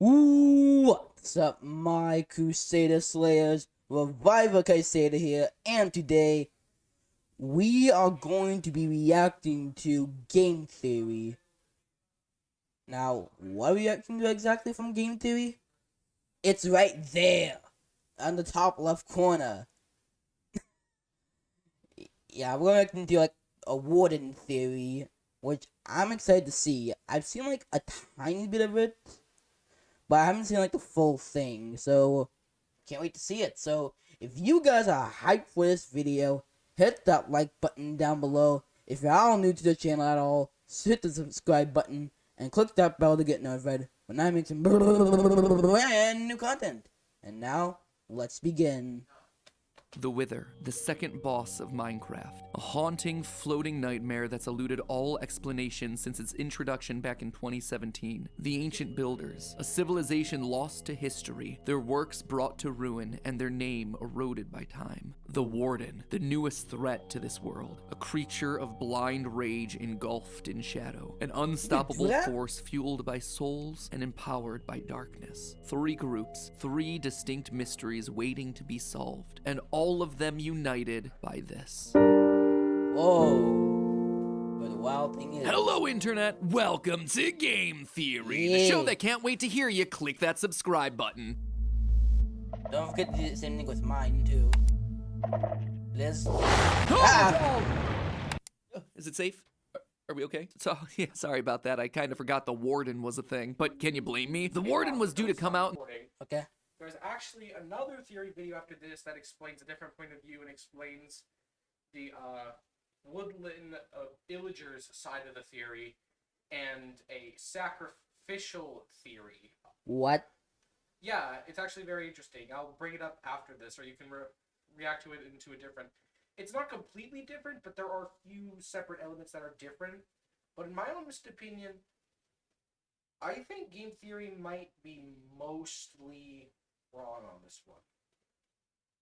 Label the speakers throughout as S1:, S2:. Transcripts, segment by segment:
S1: What's up, my Crusader Slayers? Reviver Crusader here, and today we are going to be reacting to Game Theory. Now, what are we reacting to exactly from Game Theory? It's right there, on the top left corner. Yeah, we're reacting to like a Warden theory, which I'm excited to see. I've seen like a tiny bit of it, but I haven't seen like the full thing, so can't wait to see it. So if you guys are hyped for this video, hit that like button down below. If you're all new to the channel at all, hit the subscribe button and click that bell to get notified when I make some brand new content. And now, let's begin.
S2: The Wither, the second boss of Minecraft. A haunting, floating nightmare that's eluded all explanation since its introduction back in 2017. The Ancient Builders, a civilization lost to history, their works brought to ruin, and their name eroded by time. The Warden, the newest threat to this world. A creature of blind rage engulfed in shadow. An unstoppable force fueled by souls and empowered by darkness. Three groups, three distinct mysteries waiting to be solved. And all of them united by this.
S1: Whoa. But the wild thing is...
S2: Hello, Internet! Welcome to Game Theory, the show that can't wait to hear you click that subscribe button.
S1: Don't forget to do the same thing with mine, too. Liz.
S2: Is it safe? Are we okay? So, yeah, sorry about that. I kind of forgot the Warden was a thing. But can you blame me? The Warden was due to come out...
S1: Okay.
S3: There's actually another theory video after this that explains a different point of view and explains the woodland villagers side of the theory and a sacrificial theory.
S1: What?
S3: Yeah, it's actually very interesting. I'll bring it up after this, or you can react to it into a different... It's not completely different, but there are a few separate elements that are different. But in my honest opinion, I think game theory might be mostly wrong on this one.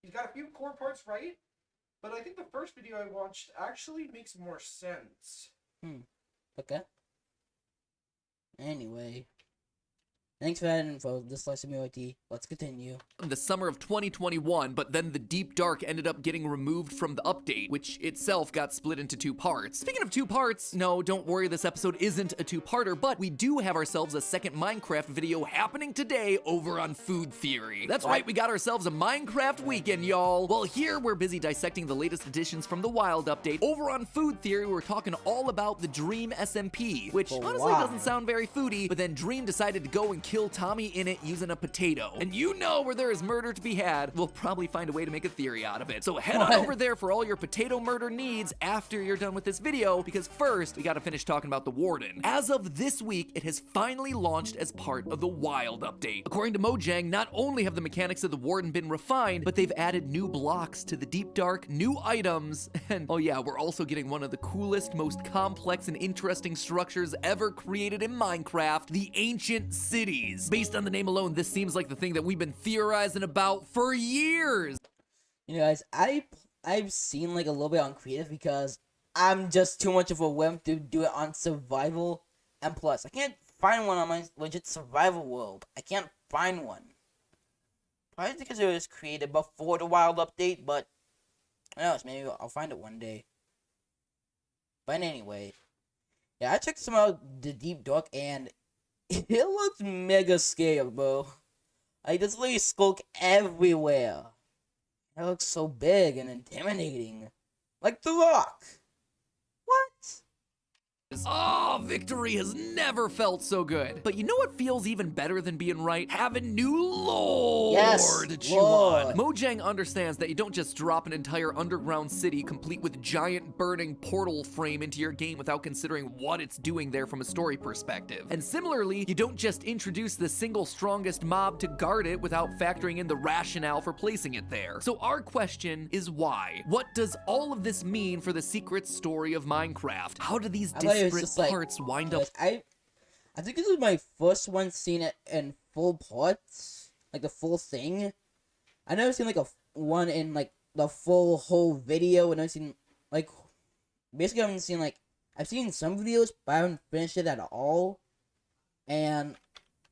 S3: He's got a few core parts right, but I think the first video I watched actually makes more sense.
S1: Okay. Anyway. Thanks for that info, this SliceOfMeYT. Let's continue.
S2: The summer of 2021, but then the Deep Dark ended up getting removed from the update, which itself got split into two parts. Speaking of two parts, no, don't worry, this episode isn't a two-parter, but we do have ourselves a second Minecraft video happening today over on Food Theory. That's right, we got ourselves a Minecraft weekend, y'all. Well, here we're busy dissecting the latest additions from the Wild update. Over on Food Theory, we're talking all about the Dream SMP, which honestly doesn't sound very foodie, but then Dream decided to go and kill Tommy in it using a potato. And you know where there is murder to be had, we'll probably find a way to make a theory out of it. So head on over there for all your potato murder needs after you're done with this video, because first, we gotta finish talking about the Warden. As of this week, it has finally launched as part of the Wild update. According to Mojang, not only have the mechanics of the Warden been refined, but they've added new blocks to the Deep Dark, new items, and oh yeah, we're also getting one of the coolest, most complex and interesting structures ever created in Minecraft, the Ancient Cities. Based on the name alone, this seems like the thing that we've been theorizing about for years.
S1: You know, guys, I've seen like a little bit on creative because I'm just too much of a wimp to do it on survival. And plus, I can't find one on my legit survival world. I can't find one. Probably because it was created before the Wild update, but who knows, maybe I'll find it one day. But anyway, yeah, I checked some out the Deep Dark and it looks mega scary, bro. Like, there's literally skulk everywhere. It looks so big and intimidating. Like The Rock. What?
S2: Oh, victory has never felt so good. But you know what feels even better than being right? Having new lore to chew on. Mojang understands that you don't just drop an entire underground city complete with giant burning portal frame into your game without considering what it's doing there from a story perspective. And similarly, you don't just introduce the single strongest mob to guard it without factoring in the rationale for placing it there. So our question is why? What does all of this mean for the secret story of Minecraft? How do these disparate parts wind up?
S1: I think this is my first one seeing it in full parts, like the full thing. I never seen like a one in like the full whole video, and I've seen like basically I haven't seen like I've seen some videos, but I haven't finished it at all. And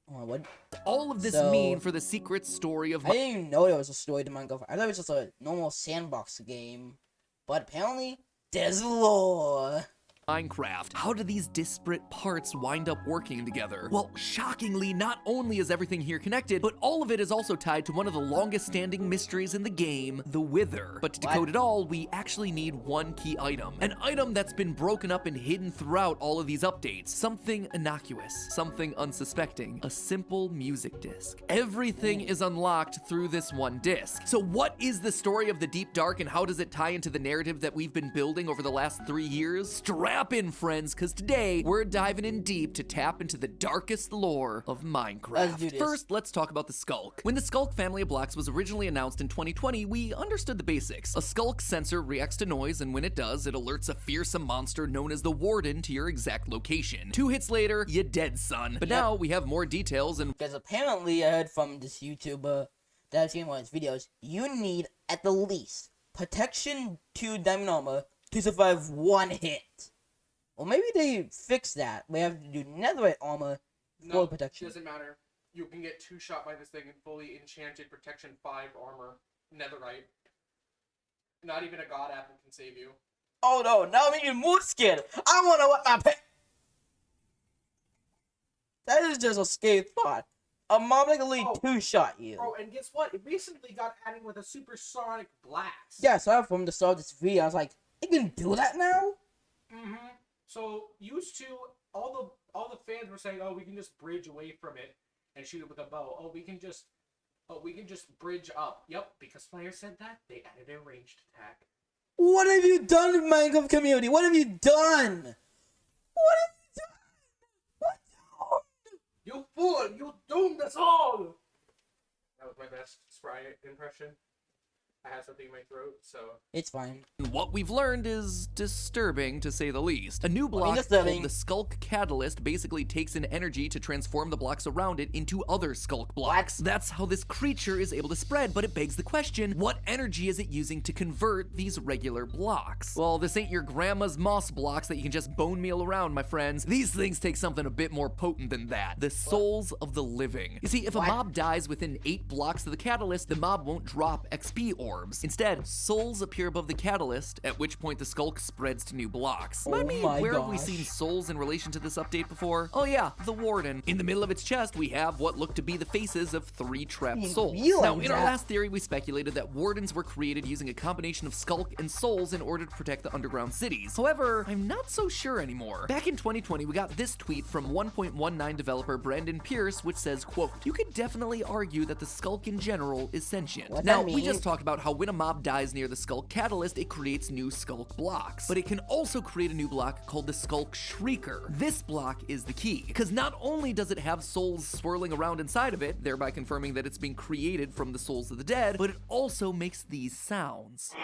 S1: What?
S2: All of this
S1: So-
S2: mean for the secret story of
S1: I didn't even know there was a story to Minecraft. I thought it was just a normal sandbox game. But apparently, there's lore.
S2: Minecraft. How do these disparate parts wind up working together? Well, shockingly, not only is everything here connected, but all of it is also tied to one of the longest standing mysteries in the game, the Wither. But to
S1: What?
S2: decode it all, we actually need one key item. An item that's been broken up and hidden throughout all of these updates. Something innocuous, something unsuspecting, a simple music disc. Everything is unlocked through this one disc. So what is the story of the Deep Dark and how does it tie into the narrative that we've been building over the last 3 years? Strap in, friends, because today we're diving in deep to tap into the darkest lore of Minecraft.
S1: Let's do this.
S2: First, let's talk about the Skulk. When the Skulk family of blocks was originally announced in 2020, we understood the basics. A Skulk sensor reacts to noise, and when it does, it alerts a fearsome monster known as the Warden to your exact location. 2 hits later, you dead, son. But now we have more details and
S1: Because apparently, I heard from this YouTuber that I've seen one of his videos, you need at the least protection 2 diamond armor to survive 1 hit. Or maybe they fixed that. We have to do netherite armor for
S3: No,
S1: protection.
S3: doesn't matter. You can get 2 shot by this thing in fully enchanted protection 5 armor, netherite. Not even a god apple can save you.
S1: Oh no, now I'm even more scared. I want to what my pet. That is just a scary thought. A mob like elite
S3: Oh.
S1: 2-shot you.
S3: Bro, and guess what? It recently got added with a supersonic blast.
S1: Yeah, so from the start of this video, I was like, they can do that now?
S3: Mm-hmm. So used to all the fans were saying, oh, we can just bridge away from it and shoot it with a bow. Oh, we can just bridge up. Yep, because players said that, they added a ranged attack.
S1: What have you done, Minecraft community? What have you done? What have you done? What?
S3: You fool! You doomed us all! That was my best Spry impression. I had something in my throat, so...
S1: It's fine.
S2: what we've learned is disturbing, to say the least. A new block
S1: disturbing.
S2: called the Skulk Catalyst basically takes in energy to transform the blocks around it into other Skulk blocks. That's how this creature is able to spread, but it begs the question, what energy is it using to convert these regular blocks? Well, this ain't your grandma's moss blocks that you can just bone meal around, my friends. These things take something a bit more potent than that. The souls of the living. You see, if a mob dies within 8 blocks of the catalyst, the mob won't drop XP orbs. Instead, souls appear above the catalyst, at which point the Skulk spreads to new blocks. Remind me,
S1: my
S2: where have we
S1: gosh.
S2: seen souls in relation to this update before? Oh yeah, the Warden. In the middle of its chest, we have what look to be the faces of 3 trapped
S1: didn't
S2: souls.
S1: realize
S2: Now, in our
S1: that.
S2: last theory, we speculated that Wardens were created using a combination of Skulk and souls in order to protect the underground cities. However, I'm not so sure anymore. Back in 2020, we got this tweet from 1.19 developer Brandon Pierce, which says, quote, "You could definitely argue that the Skulk in general is sentient."
S1: What
S2: Now,
S1: that
S2: we
S1: mean?
S2: just talked about how when a mob dies near the Skulk Catalyst, it creates new Skulk blocks. But it can also create a new block called the Skulk Shrieker. This block is the key, because not only does it have souls swirling around inside of it, thereby confirming that it's being created from the souls of the dead, but it also makes these sounds.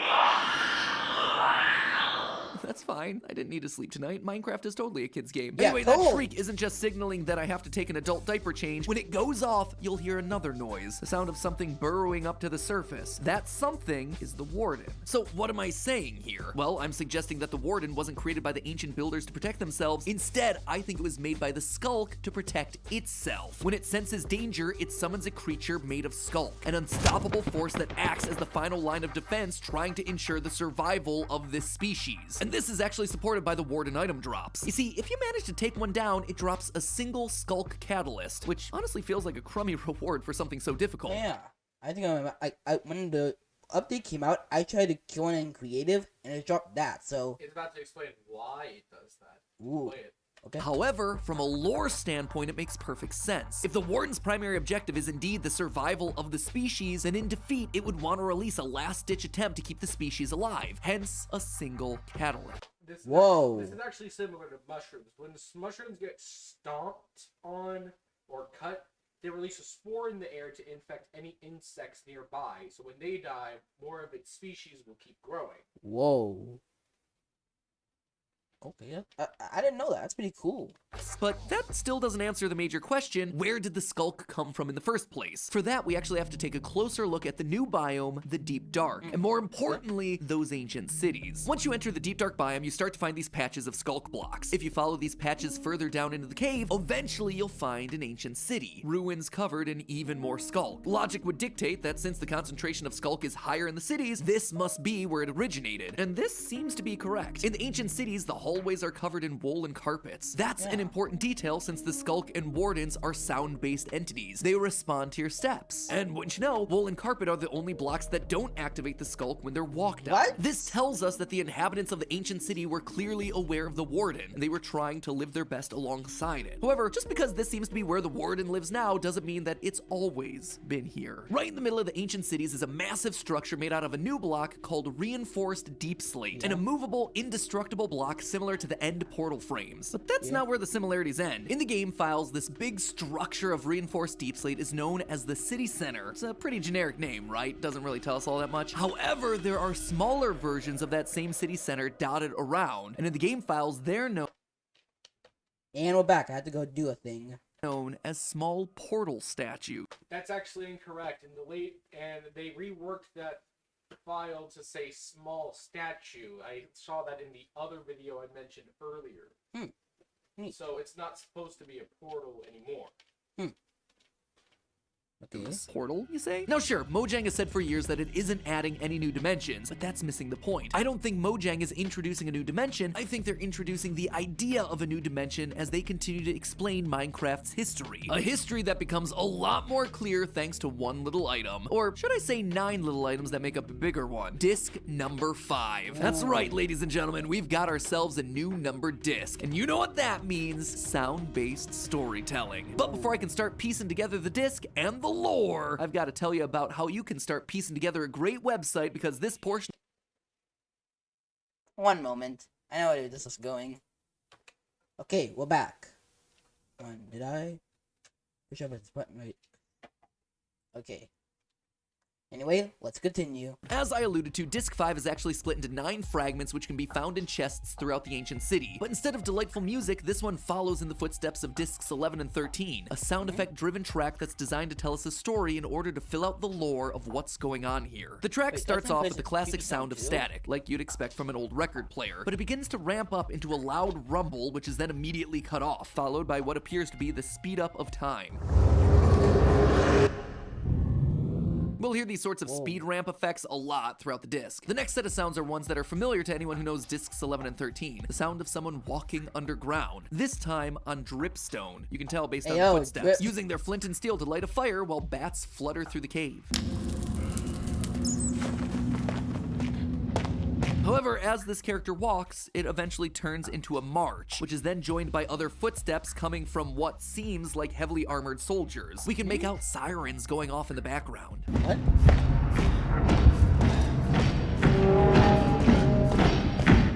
S2: That's fine. I didn't need to sleep tonight. Minecraft is totally a kid's game.
S1: Yeah,
S2: Anyway, that
S1: totally.
S2: shriek isn't just signaling that I have to take an adult diaper change. When it goes off, you'll hear another noise, the sound of something burrowing up to the surface. That something is the Warden. So what am I saying here? Well, I'm suggesting that the Warden wasn't created by the ancient builders to protect themselves. Instead, I think it was made by the Skulk to protect itself. When it senses danger, it summons a creature made of Skulk, an unstoppable force that acts as the final line of defense, trying to ensure the survival of this species. And this is actually supported by the Warden item drops. You see, if you manage to take one down, it drops a single Skulk Catalyst, which honestly feels like a crummy reward for something so difficult.
S1: Yeah. I think I when the update came out, I tried to kill it in creative, and it dropped that, so...
S3: It's about to explain why it does that.
S1: Ooh.
S3: Play it.
S1: Okay.
S2: However, from a lore standpoint, it makes perfect sense. If the Warden's primary objective is indeed the survival of the species, then in defeat, it would want to release a last-ditch attempt to keep the species alive, hence a single catalyst.
S1: Whoa.
S3: This is actually similar to mushrooms. When mushrooms get stomped on or cut, they release a spore in the air to infect any insects nearby. So when they die, more of its species will keep growing.
S1: Whoa. Okay, I didn't know that. That's pretty cool.
S2: But that still doesn't answer the major question, where did the skulk come from in the first place? For that, we actually have to take a closer look at the new biome, the Deep Dark, and more importantly, those ancient cities. Once you enter the Deep Dark biome, you start to find these patches of skulk blocks. If you follow these patches further down into the cave, eventually you'll find an ancient city, ruins covered in even more skulk. Logic would dictate that since the concentration of skulk is higher in the cities, this must be where it originated, and this seems to be correct. In the ancient cities, the hallways are covered in woolen carpets. That's an important detail since the skulk and wardens are sound-based entities. They respond to your steps. And wouldn't you know, woolen carpet are the only blocks that don't activate the skulk when they're walked on.
S1: What?
S2: This tells us that the inhabitants of the ancient city were clearly aware of the warden, and they were trying to live their best alongside it. However, just because this seems to be where the warden lives now doesn't mean that it's always been here. Right in the middle of the ancient cities is a massive structure made out of a new block called reinforced deep slate, an immovable, indestructible block similar to the end portal frames. But that's not where the similarities end. In the game files, this big structure of reinforced deep slate is known as the city center. It's a pretty generic name, right? Doesn't really tell us all that much. However, there are smaller versions of that same city center dotted around, and in the game files, they're known
S1: And we're back. I had to go do a thing.
S2: as small portal statue.
S3: That's actually incorrect. And they reworked that file to say small statue. I saw that in the other video I mentioned earlier. So it's not supposed to be a portal anymore.
S1: Okay.
S2: Portal, you say? Now sure, Mojang has said for years that it isn't adding any new dimensions, but that's missing the point. I don't think Mojang is introducing a new dimension, I think they're introducing the idea of a new dimension as they continue to explain Minecraft's history. A history that becomes a lot more clear thanks to one little item. Or should I say 9 little items that make up a bigger one? Disc number 5. That's right, ladies and gentlemen, we've got ourselves a new numbered disc. And you know what that means? Sound-based storytelling. But before I can start piecing together the disc and the lore, I've got to tell you about how you can start piecing together a great website, because this portion...
S1: One moment. I know where this is going. Okay, we're back. Did I push up this button right? Okay. Anyway, let's continue.
S2: As I alluded to, Disc 5 is actually split into 9 fragments which can be found in chests throughout the ancient city. But instead of delightful music, this one follows in the footsteps of Discs 11 and 13, a sound effect-driven track that's designed to tell us a story in order to fill out the lore of what's going on here. The track starts off with the classic sound of static, like you'd expect from an old record player, but it begins to ramp up into a loud rumble, which is then immediately cut off, followed by what appears to be the speed up of time. We'll hear these sorts of speed ramp effects a lot throughout the disc. The next set of sounds are ones that are familiar to anyone who knows discs 11 and 13. The sound of someone walking underground, this time on dripstone. You can tell based on the footsteps, using their flint and steel to light a fire while bats flutter through the cave. However, as this character walks, it eventually turns into a march, which is then joined by other footsteps coming from what seems like heavily armored soldiers. We can make out sirens going off in the background.
S1: What?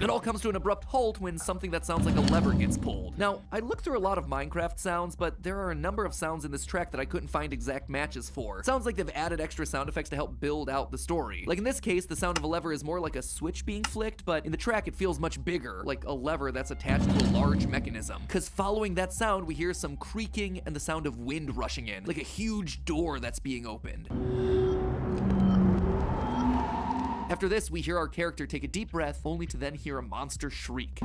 S2: It all comes to an abrupt halt when something that sounds like a lever gets pulled. Now, I looked through a lot of Minecraft sounds, but there are a number of sounds in this track that I couldn't find exact matches for. It sounds like they've added extra sound effects to help build out the story. Like in this case, the sound of a lever is more like a switch being flicked, but in the track it feels much bigger, like a lever that's attached to a large mechanism. Cause following that sound, we hear some creaking and the sound of wind rushing in, like a huge door that's being opened. After this, we hear our character take a deep breath, only to then hear a monster shriek.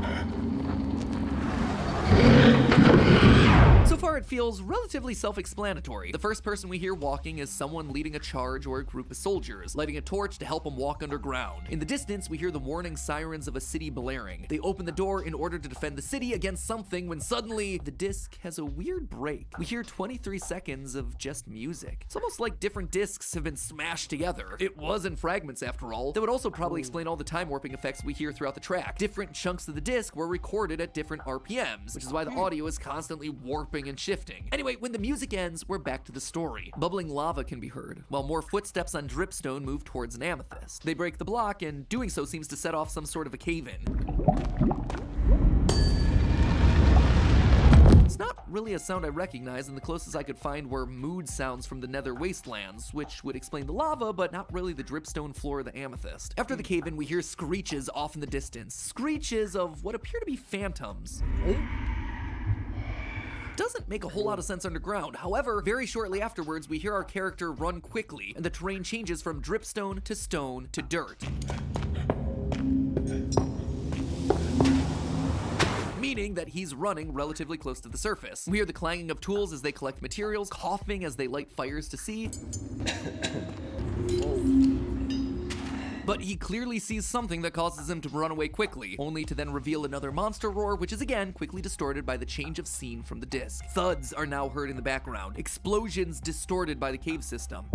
S2: So far, it feels relatively self-explanatory. The first person we hear walking is someone leading a charge or a group of soldiers, lighting a torch to help them walk underground. In the distance, we hear the warning sirens of a city blaring. They open the door in order to defend the city against something when suddenly, the disc has a weird break. We hear 23 seconds of just music. It's almost like different discs have been smashed together. It was in fragments after all. That would also probably explain all the time warping effects we hear throughout the track. Different chunks of the disc were recorded at different RPMs, which is why the audio is constantly warping and shifting. Anyway, when the music ends, we're back to the story. Bubbling lava can be heard, while more footsteps on dripstone move towards an amethyst. They break the block, and doing so seems to set off some sort of a cave-in. It's not really a sound I recognize, and the closest I could find were mood sounds from the nether wastelands, which would explain the lava, but not really the dripstone floor of the amethyst. After the cave-in, we hear screeches off in the distance. Screeches of what appear to be phantoms. Doesn't make a whole lot of sense underground. However, very shortly afterwards, we hear our character run quickly, and the terrain changes from dripstone to stone to dirt. Meaning that he's running relatively close to the surface. We hear the clanging of tools as they collect materials, coughing as they light fires to see. But he clearly sees something that causes him to run away quickly, only to then reveal another monster roar, which is again quickly distorted by the change of scene from the disc. Thuds are now heard in the background, explosions distorted by the cave system.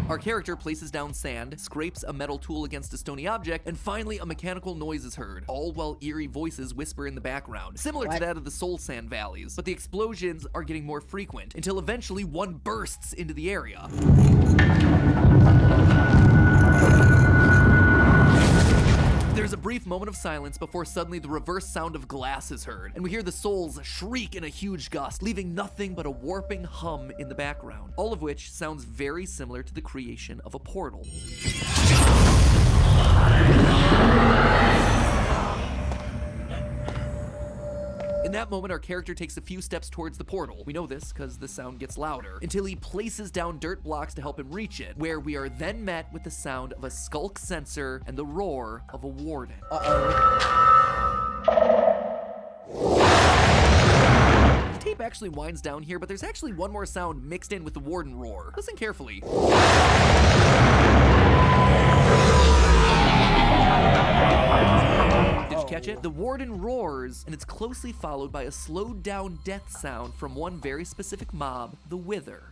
S2: Our character places down sand, scrapes a metal tool against a stony object, and finally a mechanical noise is heard, all while eerie voices whisper in the background, similar to that of the soul sand valleys. But the explosions are getting more frequent, until eventually one bursts into the area. There's a brief moment of silence before suddenly the reverse sound of glass is heard, and we hear the souls shriek in a huge gust, leaving nothing but a warping hum in the background, all of which sounds very similar to the creation of a portal. In that moment, our character takes a few steps towards the portal. We know this because the sound gets louder, until he places down dirt blocks to help him reach it, where we are then met with the sound of a skulk sensor and the roar of a warden. The tape actually winds down here, but there's actually one more sound mixed in with the warden roar. Listen carefully. Did you catch it? The warden roars, and it's closely followed by a slowed down death sound from one very specific mob, the Wither.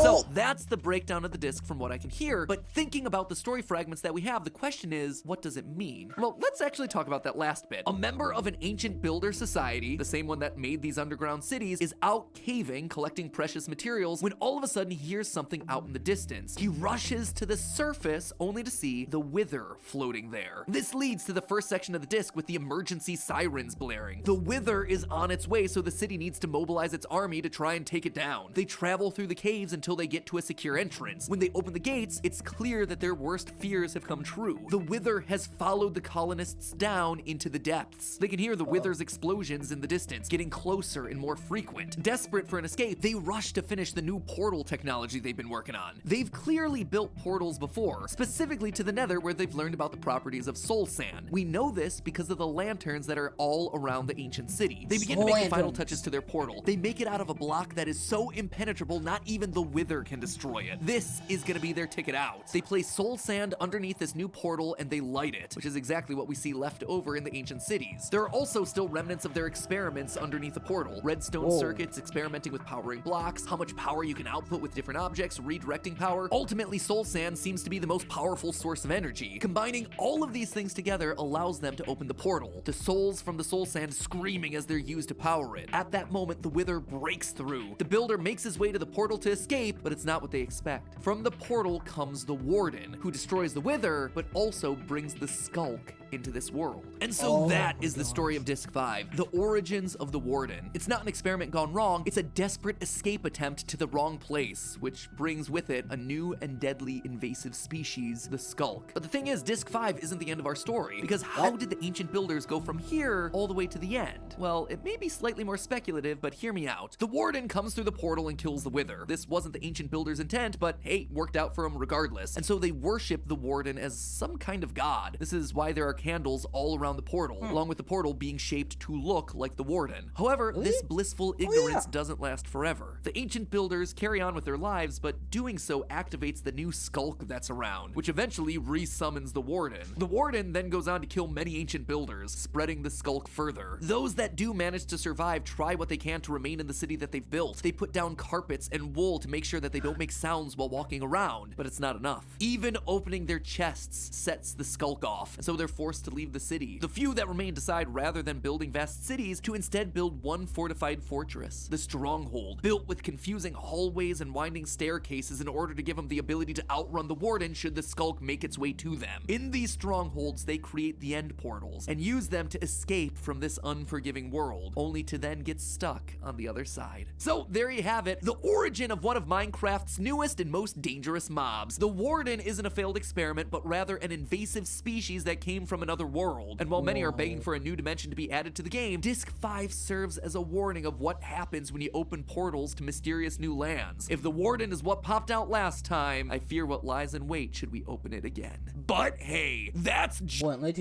S2: So that's the breakdown of the disc from what I can hear, but thinking about the story fragments that we have, the question is, what does it mean? Well, let's actually talk about that last bit. A member of an ancient builder society, the same one that made these underground cities, is out caving, collecting precious materials, when all of a sudden he hears something out in the distance. He rushes to the surface, only to see the Wither floating there. This leads to the first section of the disc with the emergency sirens blaring. The Wither is on its way, so the city needs to mobilize its army to try and take it down. They travel through the caves until they get to a secure entrance. When they open the gates, it's clear that their worst fears have come true. The Wither has followed the colonists down into the depths. They can hear the Wither's explosions in the distance, getting closer and more frequent. Desperate for an escape, they rush to finish the new portal technology they've been working on. They've clearly built portals before, specifically to the Nether, where they've learned about the properties of soul sand. We know this because of the lanterns that are all around the ancient city. They begin to make the final touches to their portal. They make it out of a block that is so impenetrable, not even the Wither can destroy it. This is gonna be their ticket out. They place soul sand underneath this new portal and they light it, which is exactly what we see left over in the ancient cities. There are also still remnants of their experiments underneath the portal. Redstone circuits, experimenting with powering blocks, how much power you can output with different objects, redirecting power. Ultimately, soul sand seems to be the most powerful source of energy. Combining all of these things together allows them to open the portal. The souls from the soul sand screaming as they're used to power it. At that moment, the Wither breaks through. The builder makes his way to the portal to escape, but it's not what they expect. From the portal comes the Warden, who destroys the Wither, but also brings the Skulk into this world. And so that is the story of Disc 5, the origins of the Warden. It's not an experiment gone wrong, it's a desperate escape attempt to the wrong place, which brings with it a new and deadly invasive species, the Skulk. But the thing is, Disc 5 isn't the end of our story, because how did the ancient builders go from here all the way to the end? Well, it may be slightly more speculative, but hear me out. The Warden comes through the portal and kills the Wither. This wasn't the ancient builders' intent, but hey, worked out for them regardless. And so they worship the Warden as some kind of god. This is why there are candles all around the portal, along with the portal being shaped to look like the Warden. However, this blissful ignorance doesn't last forever. The ancient builders carry on with their lives, but doing so activates the new Skulk that's around, which eventually re-summons the Warden. The Warden then goes on to kill many ancient builders, spreading the Skulk further. Those that do manage to survive try what they can to remain in the city that they've built. They put down carpets and wool to make sure that they don't make sounds while walking around, but it's not enough. Even opening their chests sets the Skulk off, and so they're forced forced to leave the city. The few that remain decide rather than building vast cities to instead build one fortified fortress, the Stronghold, built with confusing hallways and winding staircases in order to give them the ability to outrun the Warden should the Skulk make its way to them. In these strongholds, they create the end portals and use them to escape from this unforgiving world, only to then get stuck on the other side. So there you have it, the origin of one of Minecraft's newest and most dangerous mobs. The Warden isn't a failed experiment, but rather an invasive species that came from another world. And while many are begging for a new dimension to be added to the game, Disc 5 serves as a warning of what happens when you open portals to mysterious new lands. If the Warden is what popped out last time, I fear what lies in wait should we open it again. But hey, that's
S1: What? Let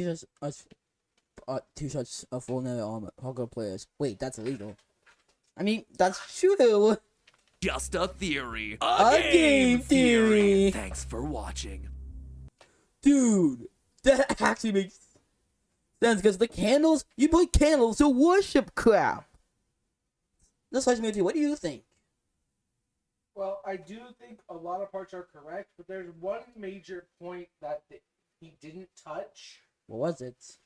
S1: teach us a full name on hardcore players. Wait, that's illegal. I mean, that's true.
S2: just a theory.
S1: A game theory.
S2: Thanks for watching.
S1: Dude, that actually makes sense because the candles, you put candles to worship crap. That's SliceOfMeYT. What do you think?
S3: Well, I do think a lot of parts are correct, but there's one major point that he didn't touch.
S1: What was it?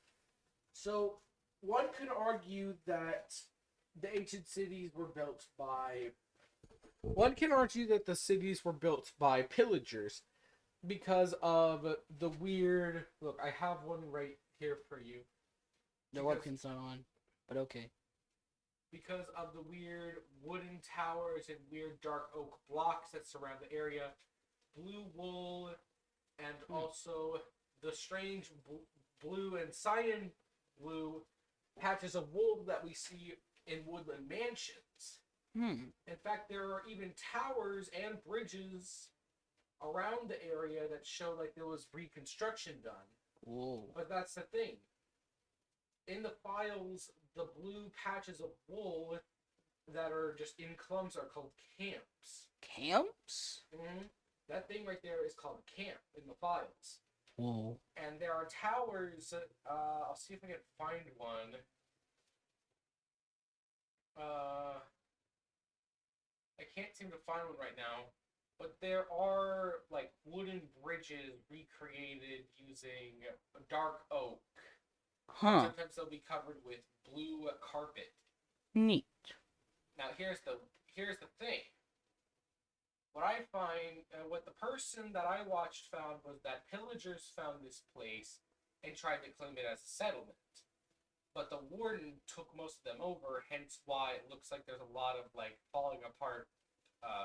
S3: So, one could argue that the ancient cities were built by... One can argue that the cities were built by pillagers because of the weird... Look, I have one right here for you.
S1: The webcam's not on, but okay.
S3: Because of the weird wooden towers and weird dark oak blocks that surround the area, blue wool, and also the strange blue and cyan blue patches of wool that we see in woodland mansions. In fact, there are even towers and bridges around the area that show like there was reconstruction done.
S1: Whoa.
S3: But that's the thing. In the files, the blue patches of wool that are just in clumps are called camps.
S1: Camps?
S3: That thing right there is called a camp in the files.
S1: Whoa.
S3: And there are towers. I'll see if I can find one. I can't seem to find one right now. But there are like wooden bridges recreated using dark oak.
S1: Huh.
S3: Sometimes they'll be covered with blue carpet.
S1: Neat.
S3: Now here's the thing. What I find, what the person that I watched found was that pillagers found this place and tried to claim it as a settlement. But the Warden took most of them over, hence why it looks like there's a lot of like falling apart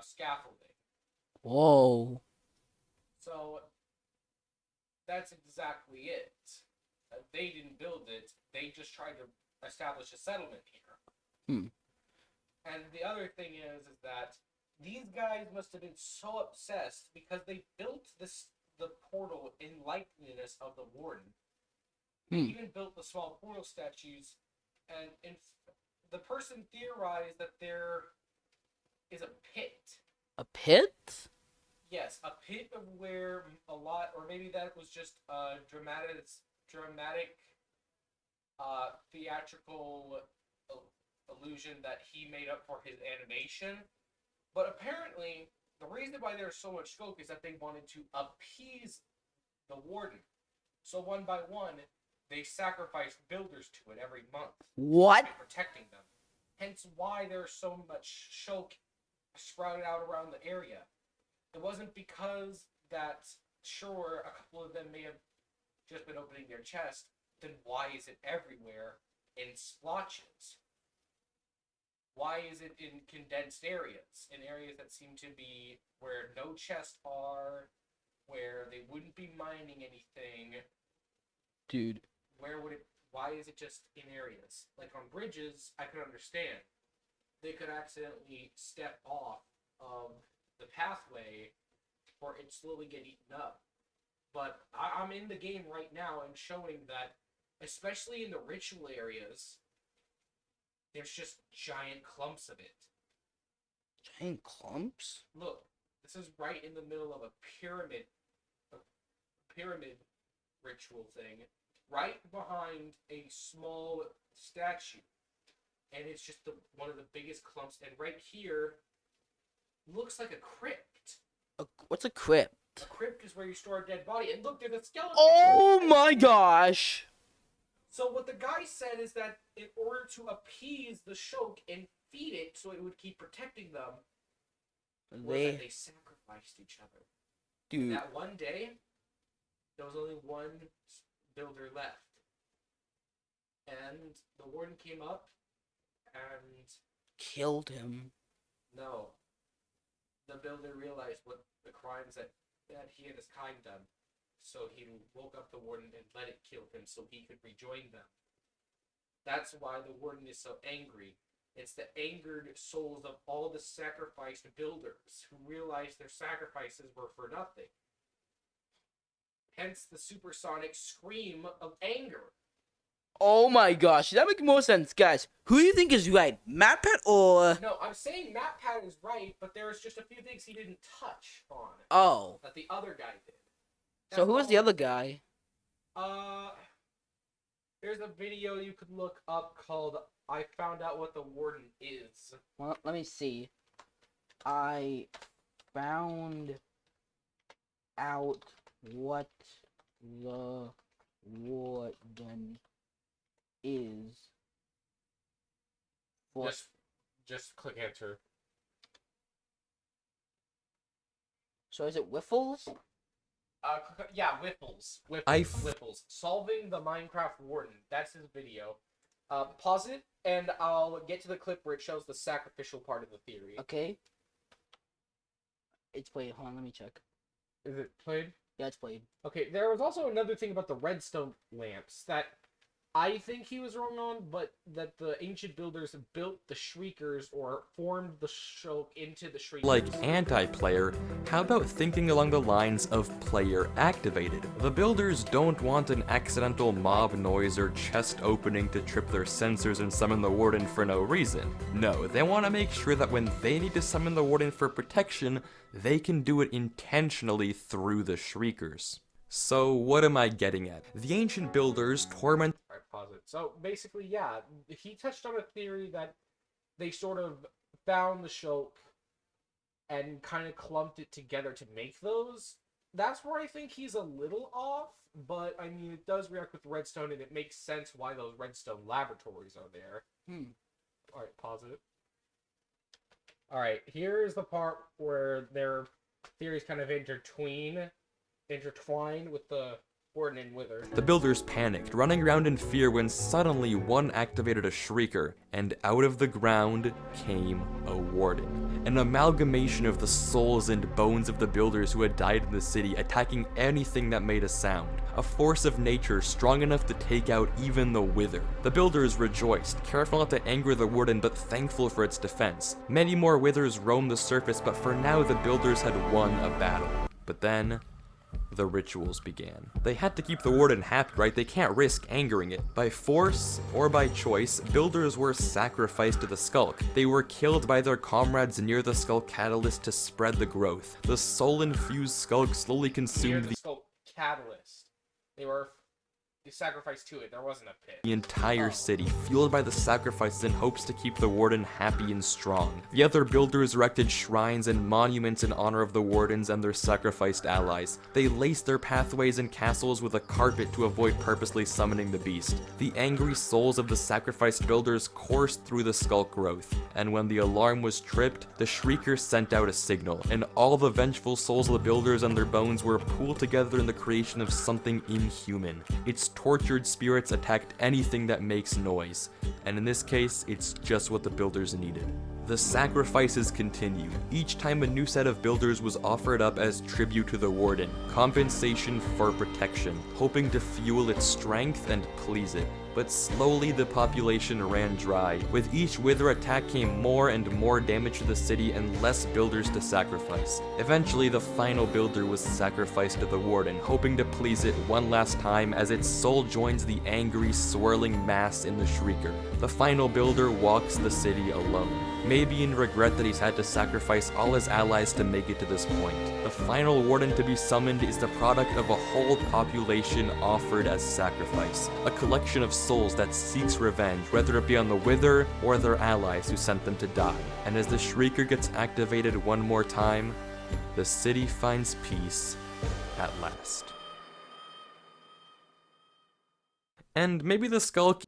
S3: scaffolding.
S1: Whoa.
S3: So that's exactly it. They didn't build it. They just tried to establish a settlement here. And the other thing is that these guys must have been so obsessed because they built the portal in likeness of the Warden. They even built the small portal statues, and the person theorized that there is a pit.
S1: A pit?
S3: Yes, a pit of where a lot, or maybe that was just a dramatic theatrical illusion that he made up for his animation. But apparently, the reason why there's so much smoke is that they wanted to appease the Warden. So one by one, they sacrificed builders to it every month.
S1: What?
S3: By protecting them. Hence why there's so much smoke sprouted out around the area. It wasn't because that, sure, a couple of them may have just been opening their chest, then why is it everywhere in splotches? Why is it in condensed areas? In areas that seem to be where no chests are, where they wouldn't be mining anything.
S1: Dude.
S3: Why is it just in areas? Like on bridges, I could understand. They could accidentally step off of the pathway or it slowly get eaten up. But I'm in the game right now and showing that, especially in the ritual areas, there's just giant clumps of it.
S1: Giant clumps?
S3: Look, this is right in the middle of a pyramid ritual thing, right behind a small statue. And it's just one of the biggest clumps. And right here, looks like a crypt.
S1: What's a crypt?
S3: A crypt is where you store a dead body. And look, there's a skeleton.
S1: Oh my gosh.
S3: So what the guy said is that in order to appease the Shoke and feed it so it would keep protecting them, was that they sacrificed each other.
S1: Dude.
S3: That one day, there was only one builder left. And the warden came up and...
S1: killed him.
S3: No. The builder realized what the crimes that he and his kind done. So he woke up the warden and let it kill him so he could rejoin them. That's why the warden is so angry. It's the angered souls of all the sacrificed builders who realized their sacrifices were for nothing. Hence the supersonic scream of anger.
S1: Oh my gosh, that makes more sense, guys. Who do you think is right, MatPat or...
S3: No, I'm saying MatPat is right, but there's just a few things he didn't touch on.
S1: Oh.
S3: That the other guy did.
S1: So who is the other guy?
S3: There's a video you could look up called I Found Out What the Warden Is.
S1: Well, let me see. I found out what the warden is.
S3: Just click enter.
S1: So is it Wiffles?
S3: Yeah, Whipples. Whipples. Solving the Minecraft Warden. That's his video. Pause it, and I'll get to the clip where it shows the sacrificial part of the theory.
S1: Okay. It's played. Hold on, let me check.
S3: Is it played?
S1: Yeah, it's played.
S3: Okay, there was also another thing about the redstone lamps that I think he was wrong on, but that the ancient builders built the Shriekers or formed the Shoke into the Shriekers.
S4: Like anti-player, how about thinking along the lines of player activated? The builders don't want an accidental mob noise or chest opening to trip their sensors and summon the warden for no reason. No, they want to make sure that when they need to summon the warden for protection, they can do it intentionally through the Shriekers. So what am I getting at? The ancient builders torment...
S3: Alright, pause it. So basically, yeah, he touched on a theory that they sort of found the Shoke and kind of clumped it together to make those. That's where I think he's a little off, but I mean, it does react with redstone and it makes sense why those redstone laboratories are there. Alright, pause it. Alright, here's the part where their theories kind of intertwine with the Warden and Wither.
S4: The builders panicked, running around in fear when suddenly one activated a Shrieker, and out of the ground came a Warden. An amalgamation of the souls and bones of the builders who had died in the city, attacking anything that made a sound. A force of nature strong enough to take out even the Wither. The builders rejoiced, careful not to anger the Warden but thankful for its defense. Many more Withers roamed the surface, but for now the builders had won a battle. But then... the rituals began. They had to keep the warden happy, right? They can't risk angering it. By force or by choice, builders were sacrificed to the Skulk. They were killed by their comrades near the Skulk catalyst to spread the growth. The soul-infused Skulk slowly consumed
S3: the Skulk catalyst. They were sacrificed to it. There wasn't a pit.
S4: The entire city, fueled by the sacrifices in hopes to keep the warden happy and strong. The other builders erected shrines and monuments in honor of the wardens and their sacrificed allies. They laced their pathways and castles with a carpet to avoid purposely summoning the beast. The angry souls of the sacrificed builders coursed through the Skulk growth, and when the alarm was tripped, the Shrieker sent out a signal, and all the vengeful souls of the builders and their bones were pooled together in the creation of something inhuman. Its tortured spirits attacked anything that makes noise, and in this case, it's just what the builders needed. The sacrifices continued, each time a new set of builders was offered up as tribute to the warden, compensation for protection, hoping to fuel its strength and please it. But slowly the population ran dry. With each Wither attack came more and more damage to the city and less builders to sacrifice. Eventually the final builder was sacrificed to the warden, hoping to please it one last time as its soul joins the angry, swirling mass in the Shrieker. The final builder walks the city alone, maybe in regret that he's had to sacrifice all his allies to make it to this point. The final warden to be summoned is the product of a whole population offered as sacrifice, a collection of souls that seeks revenge, whether it be on the Wither or their allies who sent them to die. And as the Shrieker gets activated one more time, the city finds peace at last. And maybe the skull.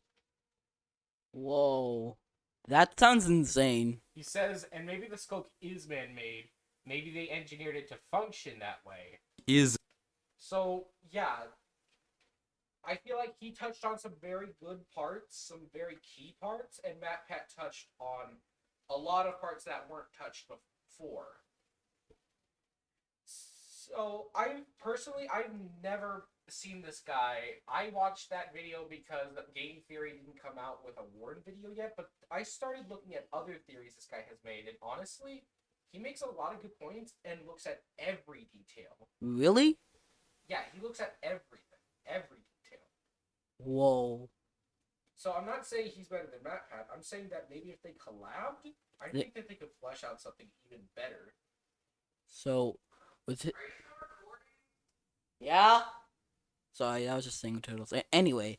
S1: Whoa. That sounds insane.
S3: He says, and maybe the skulk is man-made. Maybe they engineered it to function that way.
S4: Is.
S3: So, yeah. I feel like he touched on some very good parts, some very key parts, and MatPat touched on a lot of parts that weren't touched before. So, I've never seen this guy. I watched that video because Game Theory didn't come out with a Warden video yet, but I started looking at other theories this guy has made, and honestly, he makes a lot of good points and looks at every detail.
S1: Really?
S3: Yeah, he looks at everything. Every detail.
S1: Whoa.
S3: So I'm not saying he's better than MatPat. I'm saying that maybe if they collabed, I think that they could flesh out something even better.
S1: So, was it? Yeah? Sorry, I was just saying turtles. Anyway,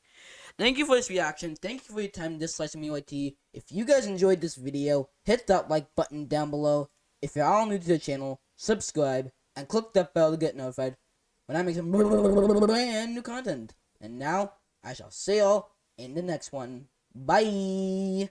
S1: thank you for this reaction. Thank you for your time, this SliceOfMeYT. If you guys enjoyed this video, hit that like button down below. If you're all new to the channel, subscribe and click that bell to get notified when I make some brand new content. And now, I shall see y'all in the next one. Bye!